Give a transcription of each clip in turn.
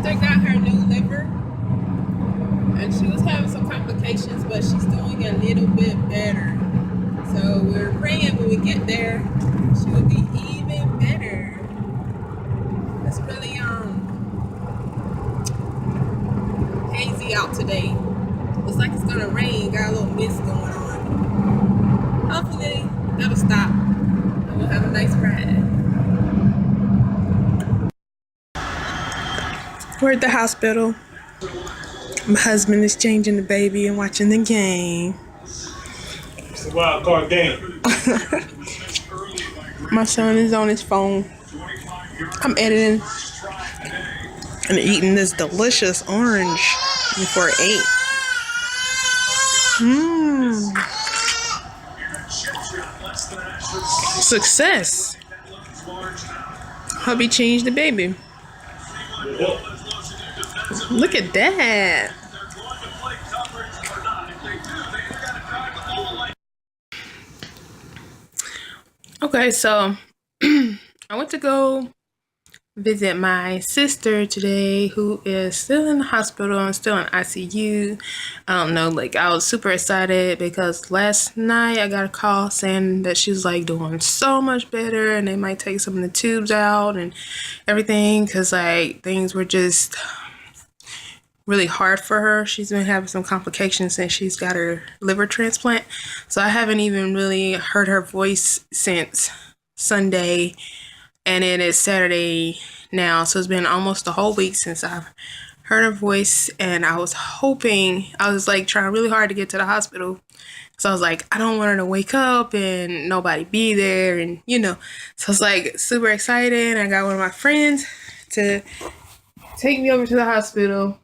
sister got her new liver, and she was having some complications, but she's doing a little bit better. So we're praying when we get there, she will be even better. It's really hazy out today. Looks like it's gonna rain. Got a little mist going on. Hopefully that'll stop, and we'll have a nice ride. We're at the hospital. My husband is changing the baby and watching the game. It's a wild card game. My son is on his phone. I'm editing and eating this delicious orange before 8. Success. Hubby changed the baby. Look at that. Okay, so I went to go visit my sister today, who is still in the hospital and still in ICU. I don't know, like, I was super excited because last night I got a call saying that she was like doing so much better and they might take some of the tubes out and everything, because like things were just really hard for her. She's been having some complications since she's got her liver transplant, so I haven't even really heard her voice since Sunday, and it is Saturday now, so it's been almost a whole week since I've heard her voice. And I was like trying really hard to get to the hospital, so I was like, I don't want her to wake up and nobody be there, and so I was like super excited. I got one of my friends to take me over to the hospital,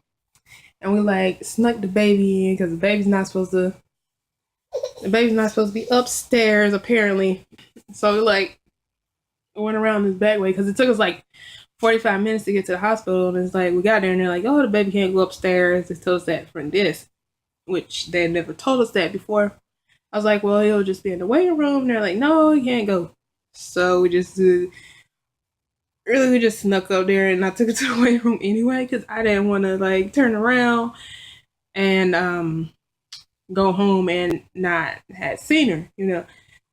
and we like snuck the baby in because the baby's not supposed to be upstairs apparently. So we like went around this back way because it took us like 45 minutes to get to the hospital, and it's like we got there and they're like, oh, the baby can't go upstairs. They told us that front desk, which they had never told us that before. I was like, well, he'll just be in the waiting room, and they're like, no, he can't go. So we just snuck up there, and I took it to the waiting room anyway because I didn't want to like turn around and go home and not had seen her.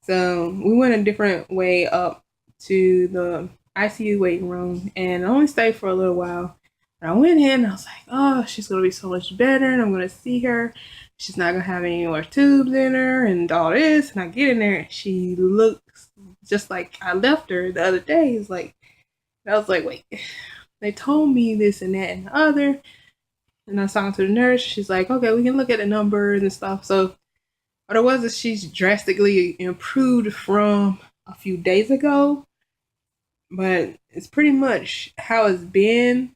So we went a different way up to the ICU waiting room, and I only stayed for a little while. And I went in and I was like, oh, she's gonna be so much better, and I'm gonna see her. She's not gonna have any more tubes in her and all this. And I get in there and she looks just like I left her the other day. It's like, I was like, wait, they told me this and that and the other. And I was talking to the nurse. She's like, okay, we can look at the numbers and stuff. So what it was is she's drastically improved from a few days ago. But it's pretty much how it's been,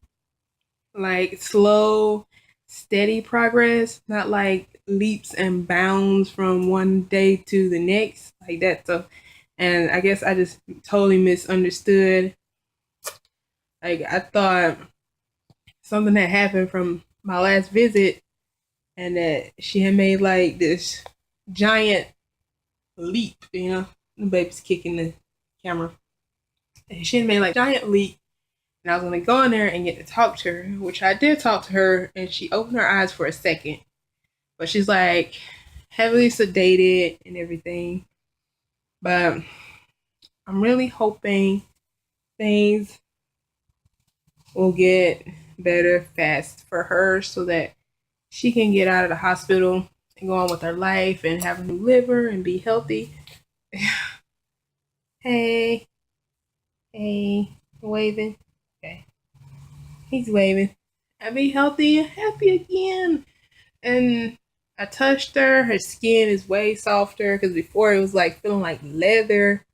like slow, steady progress, not like leaps and bounds from one day to the next, like that. So, and I guess I just totally misunderstood. Like, I thought something had happened from my last visit and that she had made like this giant leap, The baby's kicking the camera. And she had made like a giant leap, and I was gonna go in there and get to talk to her, which I did talk to her, and she opened her eyes for a second. But she's like heavily sedated and everything. But I'm really hoping things will get better fast for her so that she can get out of the hospital and go on with her life and have a new liver and be healthy. Hey, waving. Okay, he's waving. I'll be healthy and happy again. And I touched her. Her skin is way softer because before it was like feeling like leather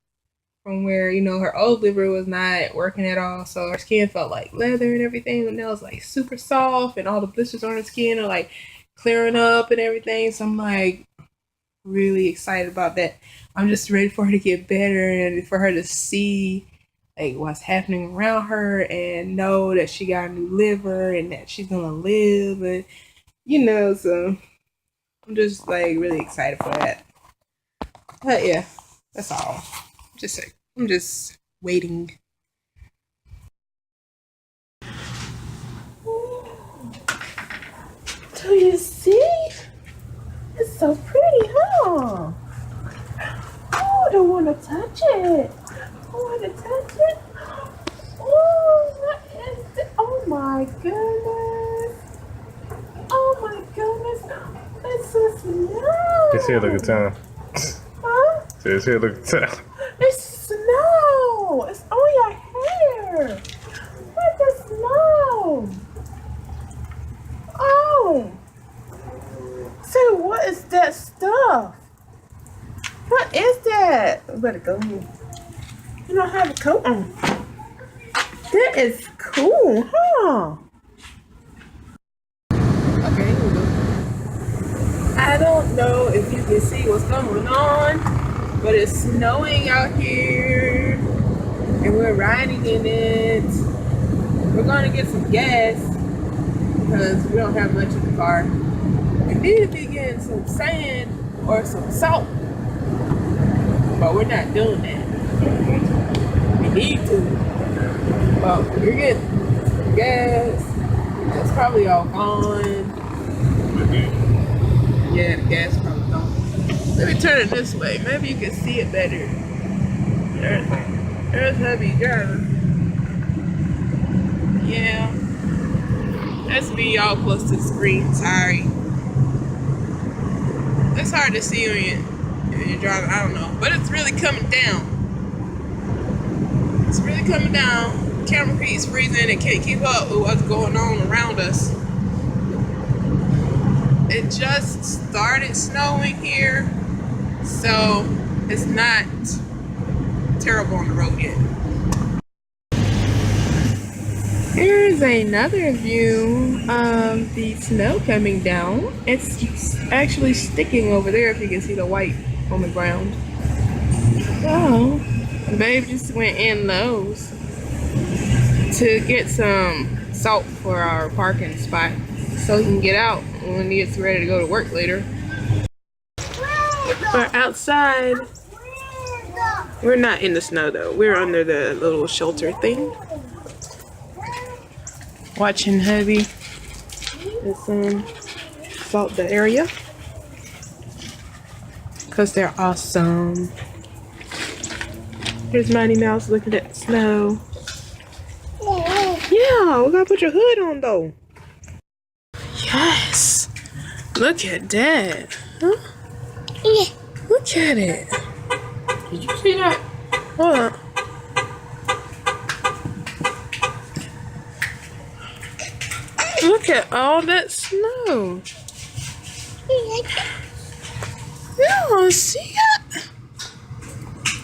from where, her old liver was not working at all. So her skin felt like leather and everything. And now it's like super soft, and all the blisters on her skin are like clearing up and everything. So I'm like really excited about that. I'm just ready for her to get better and for her to see like what's happening around her and know that she got a new liver and that she's gonna live, and so I'm just like really excited for that. But yeah, that's all. I'm just waiting. Do you see? It's so pretty, huh? Oh, I don't want to touch it. I want to touch it. Oh, what is it? Oh my goodness. Oh my goodness. It's a snow. His head look at time. Huh? His head look at time. It's snow. It's on your hair. What is snow? Oh. So what is that stuff? What is that? We better go. You don't have a coat on. That is cool, huh? Okay, here we go. I don't know if you can see what's going on, but it's snowing out here, and we're riding in it. We're gonna get some gas because we don't have much in the car. We need to be getting some sand or some salt, but we're not doing that. We need to, but we're getting gas. It's probably all gone. Yeah, the gas is probably gone. Let me turn it this way. Maybe you can see it better. There's heavy driver. Yeah. That's me all close to the screen. Sorry. It's hard to see when you're driving. I don't know. But it's really coming down. It's really coming down. Camera feed's freezing. It can't keep up with what's going on around us. It just started snowing here, so it's not terrible on the road yet. Here's another view of the snow coming down. It's actually sticking over there if you can see the white on the ground. So, babe just went in Lowe's to get some salt for our parking spot so he can get out when he gets ready to go to work later. We're outside. We're not in the snow though. We're under the little shelter thing. Watching hubby and salt the area because they're awesome. Here's Mighty Mouse looking at the snow. Yeah, we gotta put your hood on though. Yes. Look at that. Huh? Yeah. Look at it. Did you see that? Hold on. Look at all that snow. Yeah, see it?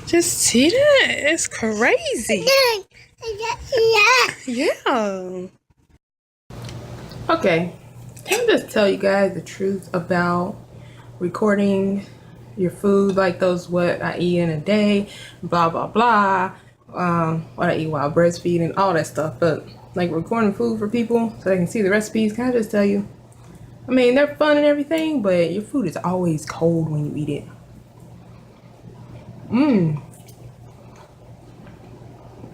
Just see that? It's crazy. Yeah. Okay. Can I just tell you guys the truth about recording your food, like those what I eat in a day, blah blah blah, what I eat while breastfeeding, all that stuff. But like recording food for people so they can see the recipes, can I just tell you? I mean, they're fun and everything, but your food is always cold when you eat it.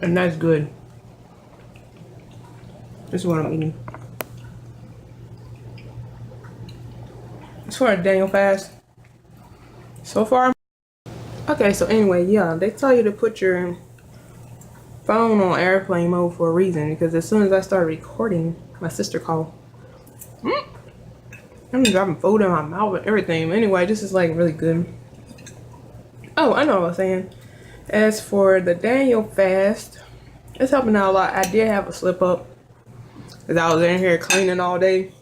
And that's good. This is what I'm eating. As far as Daniel fast, so far. Okay, so anyway, yeah, they tell you to put your phone on airplane mode for a reason, because as soon as I started recording, my sister called. I'm dropping food in my mouth and everything. Anyway, this is like really good. Oh, I know what I was saying. As for the Daniel fast, it's helping out a lot. I did have a slip up because I was in here cleaning all day,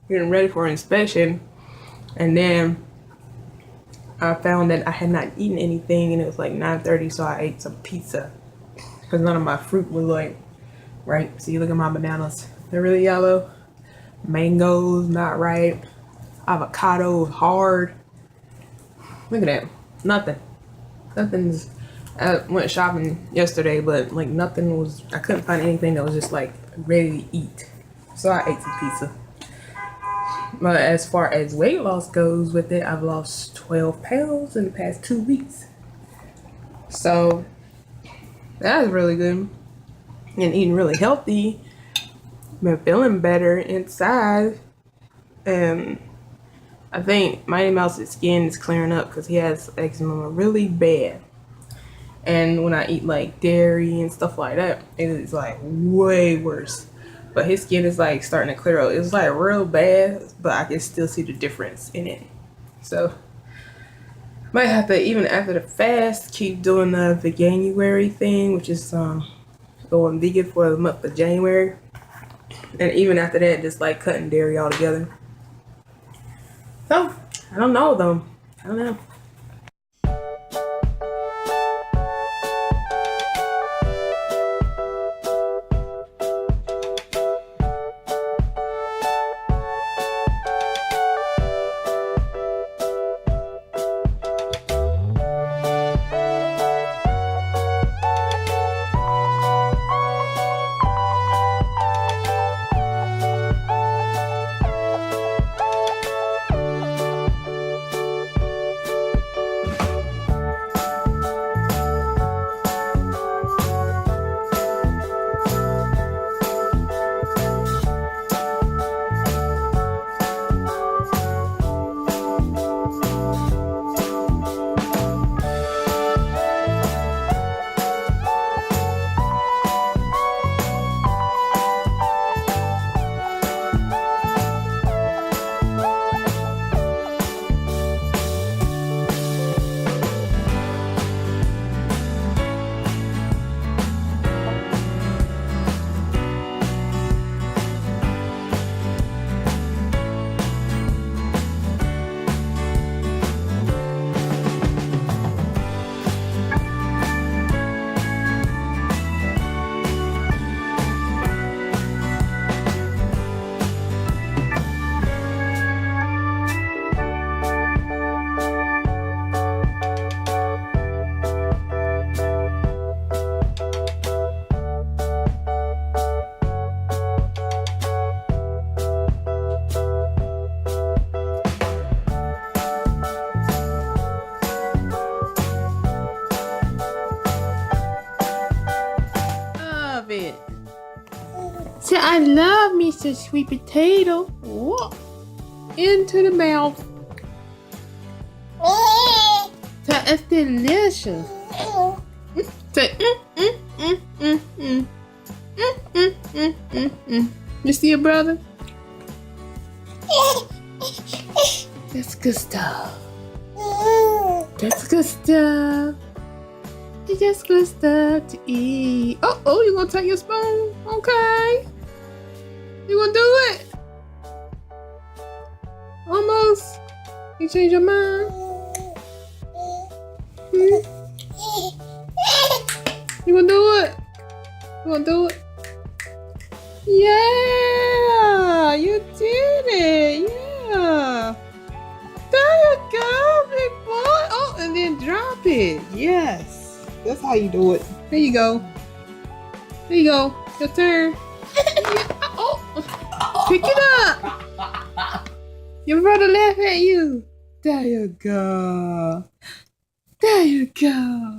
getting ready for inspection. And then I found that I had not eaten anything, and it was like 9:30, so I ate some pizza because none of my fruit was like right. See, look at my bananas. They're really yellow. Mangoes, not ripe. Avocado, hard. Look at that. Nothing. Nothing's. I went shopping yesterday, but like nothing was. I couldn't find anything that was just like ready to eat. So I ate some pizza. But as far as weight loss goes with it, I've lost 12 pounds in the past 2 weeks. So that's really good. And eating really healthy. Been feeling better inside. and I think Mighty Mouse's skin is clearing up because he has eczema really bad. And when I eat like dairy and stuff like that, it is like way worse. But his skin is like starting to clear up. It's like real bad, but I can still see the difference in it. So might have to, even after the fast, keep doing the January thing, which is going vegan for the month of January. And even after that, just like cutting dairy altogether. So I don't know though. I don't know. Love it. So I love me some sweet potato. Whoa. Into the mouth. So it's delicious. Say, You see your brother? That's good stuff. That's good stuff. That's good stuff to eat. Oh, you gonna take your spoon? Okay. You gonna do it? Almost. You change your mind? You gonna do it? You gonna do it? Yeah, you did it. Yeah. There you go, big boy. Oh, and then drop it. Yes. That's how you do it. There you go. There you go. Your turn. Oh, pick it up. Your brother laugh at you. There you go. There you go.